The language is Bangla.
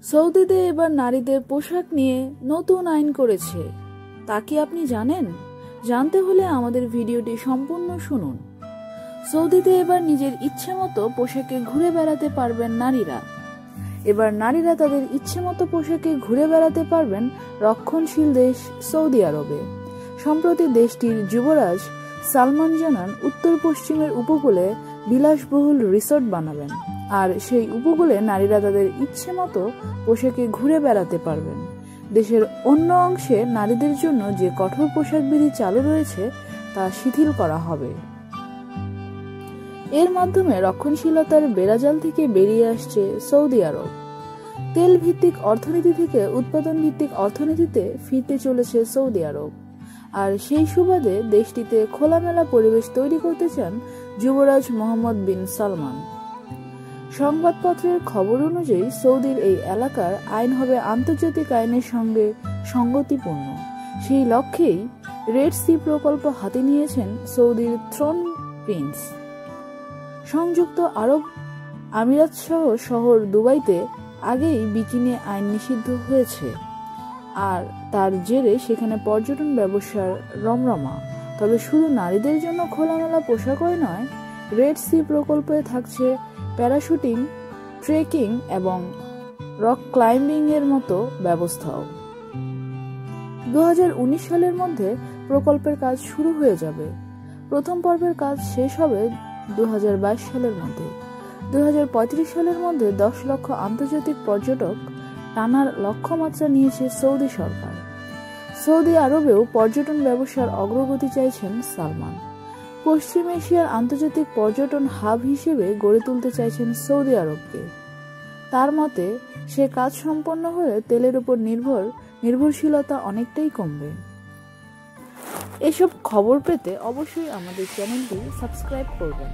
সৌদিতে এবার নারীদের পোশাক নিয়ে নতুন আইন করেছে। তা কি আপনি জানেন? জানতে হলে আমাদের ভিডিওটি সম্পূর্ণ শুনুন। সৌদিতে এবার নিজের ইচ্ছে মতো পোশাকে ঘুরে বেড়াতে পারবেন নারীরা। এবার নারীরা তাদের ইচ্ছে মতো পোশাকে ঘুরে বেড়াতে পারবেন রক্ষণশীল দেশ সৌদি আরবে। সম্প্রতি দেশটির যুবরাজ সালমান জানান উত্তর পশ্চিমের উপকূলে বিলাসবহুল রিসোর্ট বানাবেন, আর সেই উপকূলে নারীরা তাদের ইচ্ছে মতো পোশাকে ঘুরে বেড়াতে পারবেন। দেশের অন্য অংশে নারীদের জন্য যে কঠোর পোশাক বিধি চালু রয়েছে তা শিথিল করা হবে। এর মাধ্যমে রক্ষণশীলতার বেড়াজাল থেকে বেরিয়ে আসছে সৌদি আরব। তেল ভিত্তিক অর্থনীতি থেকে উৎপাদন ভিত্তিক অর্থনীতিতে ফিরতে চলেছে সৌদি আরব, আর সেই সুবাদে দেশটিতে খোলামেলা পরিবেশ তৈরি করতে চান যুবরাজ মোহাম্মদ বিন সালমান। সংবাদপত্রের খবর অনুযায়ী সৌদির এই এলাকার আইন হবে আন্তর্জাতিক আইনের সঙ্গে সঙ্গতিপূর্ণ। সেই লক্ষ্যেই রেড সি প্রকল্প হাতে নিয়েছেন সৌদির থ্রোন প্রিন্স। সংযুক্ত আরব আমিরাত সহ শহর দুবাইতে আগেই বিকিনি আইন নিষিদ্ধ হয়েছে, আর তার জেরে সেখানে পর্যটন ব্যবসার রমরমা। তবে শুধু নারীদের জন্য খোলামেলা পোশাকই নয়, রেড সি প্রকল্পে থাকছে প্যারাশুটিং, ট্রেকিং এবং রক ক্লাইম্বিং এর মতো ব্যবস্থাও। 2019 সালের মধ্যে প্রকল্পের কাজ শুরু হয়ে যাবে। প্রথম পর্বের কাজ শেষ হবে 2022 সালের মধ্যে। 2035 সালের মধ্যে 10 লক্ষ আন্তর্জাতিক পর্যটক টানার লক্ষ্যমাত্রা নিয়েছে সৌদি সরকার। সৌদি আরবেও পর্যটন ব্যবসার অগ্রগতি চাইছেন সালমান। পশ্চিম এশিয়ার আন্তর্জাতিক পর্যটন হাব হিসেবে গড়ে তুলতে চাইছেন সৌদি আরবকে। তার মতে সে কাজ সম্পন্ন হলে তেলের উপর নির্ভরশীলতা অনেকটাই কমবে। এসব খবর পেতে অবশ্যই আমাদের চ্যানেলটি সাবস্ক্রাইব করবেন।